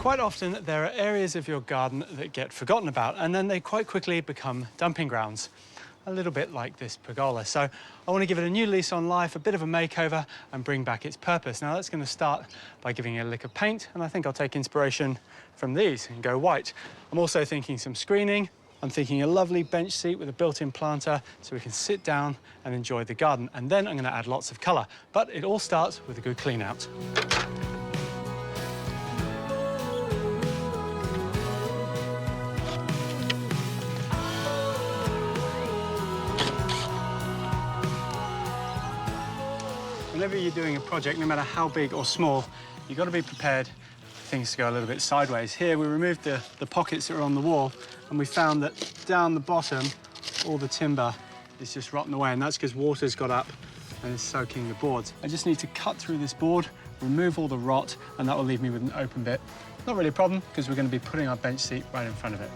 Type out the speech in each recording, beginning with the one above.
Quite often there are areas of your garden that get forgotten about and then they quite quickly become dumping grounds. A little bit like this pergola. So I want to give it a new lease on life, a bit of a makeover and bring back its purpose. Now that's going to start by giving it a lick of paint, and I think I'll take inspiration from these and go white. I'm also thinking some screening. I'm thinking a lovely bench seat with a built-in planter so we can sit down and enjoy the garden. And then I'm going to add lots of colour. But it all starts with a good clean out. Whenever you're doing a project, no matter how big or small, you've got to be prepared for things to go a little bit sideways. Here we removed the pockets that are on the wall, and we found that down the bottom, all the timber is just rotting away, and that's because water's got up and is soaking the boards. I just need to cut through this board, remove all the rot, and that will leave me with an open bit. Not really a problem, because we're going to be putting our bench seat right in front of it.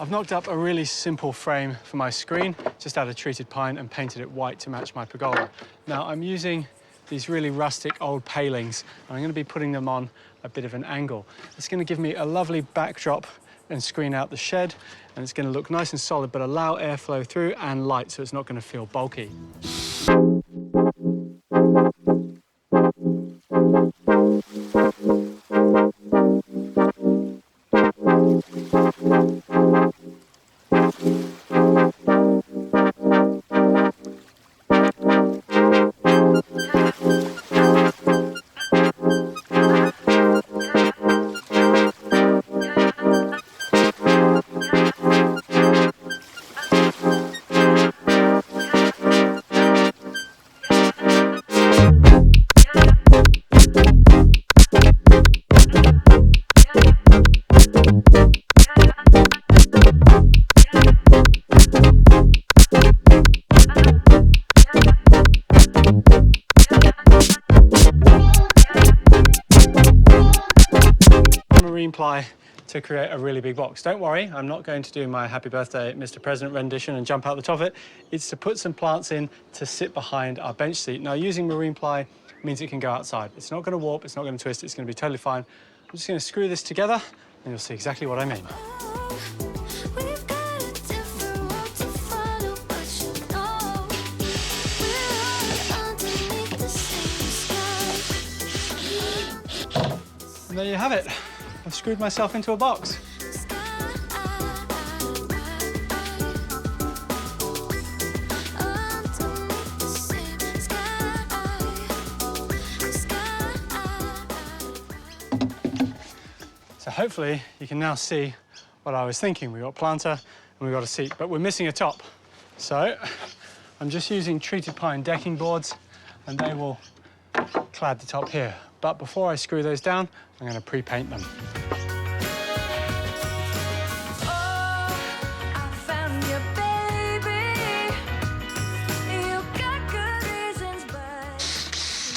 I've knocked up a really simple frame for my screen, just out of treated pine and painted it white to match my pergola. Now I'm using these really rustic old palings, and I'm going to be putting them on a bit of an angle. It's going to give me a lovely backdrop and screen out the shed, and it's going to look nice and solid but allow airflow through and light, so it's not going to feel bulky. Marine ply to create a really big box. Don't worry, I'm not going to do my Happy Birthday Mr. President rendition and jump out the top of it. It's to put some plants in to sit behind our bench seat. Now, using marine ply means it can go outside. It's not going to warp, it's not going to twist, it's going to be totally fine. I'm just going to screw this together and you'll see exactly what I mean. And there you have it. I've screwed myself into a box. So hopefully you can now see what I was thinking. We've got a planter and we've got a seat, but we're missing a top. So I'm just using treated pine decking boards and they will clad the top here. But before I screw those down, I'm going to pre-paint them.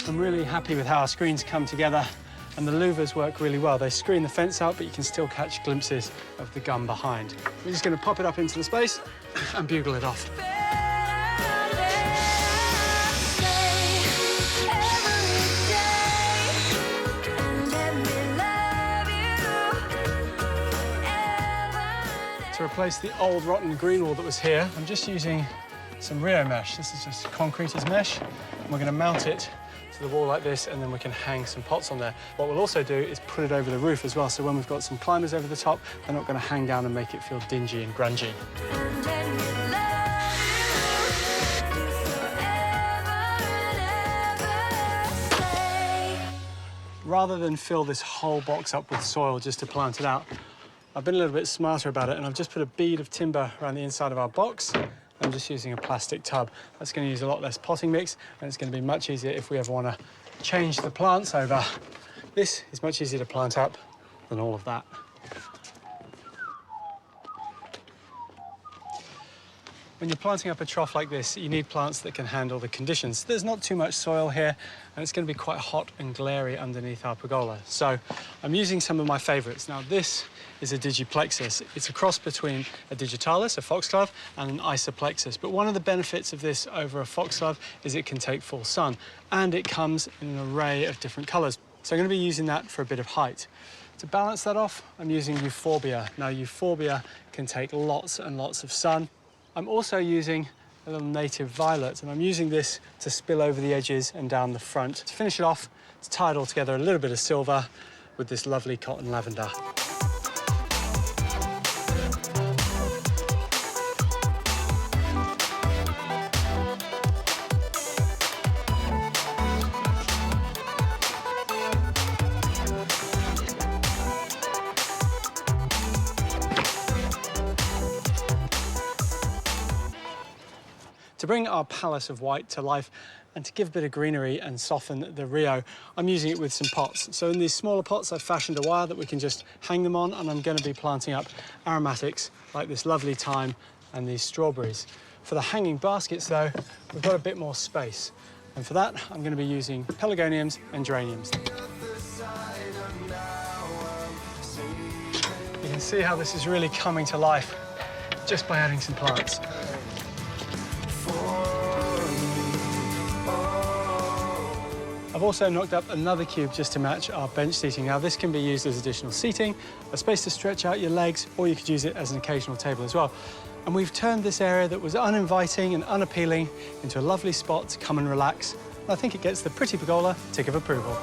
I'm really happy with how our screens come together, and the louvers work really well. They screen the fence out, but you can still catch glimpses of the gum behind. We're just going to pop it up into the space and bugle it off. To replace the old rotten green wall that was here, I'm just using some Rio mesh. This is just concrete as mesh. And we're going to mount it to the wall like this, and then we can hang some pots on there. What we'll also do is put it over the roof as well, so when we've got some climbers over the top, they're not going to hang down and make it feel dingy and grungy. Rather than fill this whole box up with soil just to plant it out, I've been a little bit smarter about it, and I've just put a bead of timber around the inside of our box. I'm just using a plastic tub. That's going to use a lot less potting mix, and it's going to be much easier if we ever want to change the plants over. This is much easier to plant up than all of that. When you're planting up a trough like this, you need plants that can handle the conditions. There's not too much soil here, and it's going to be quite hot and glary underneath our pergola. So I'm using some of my favourites. Now, this is a digiplexus. It's a cross between a digitalis, a foxglove, and an isoplexus. But one of the benefits of this over a foxglove is it can take full sun, and it comes in an array of different colours. So I'm going to be using that for a bit of height. To balance that off, I'm using euphorbia. Now, euphorbia can take lots and lots of sun. I'm also using a little native violet, and I'm using this to spill over the edges and down the front. To finish it off, to tie it all together, a little bit of silver with this lovely cotton lavender. To bring our palace of white to life and to give a bit of greenery and soften the Rio, I'm using it with some pots. So in these smaller pots, I've fashioned a wire that we can just hang them on, and I'm going to be planting up aromatics like this lovely thyme and these strawberries. For the hanging baskets, though, we've got a bit more space. And for that, I'm going to be using pelargoniums and geraniums. You can see how this is really coming to life just by adding some plants. I've also knocked up another cube just to match our bench seating. Now, this can be used as additional seating, a space to stretch out your legs, or you could use it as an occasional table as well. And we've turned this area that was uninviting and unappealing into a lovely spot to come and relax. And I think it gets the pretty pergola tick of approval.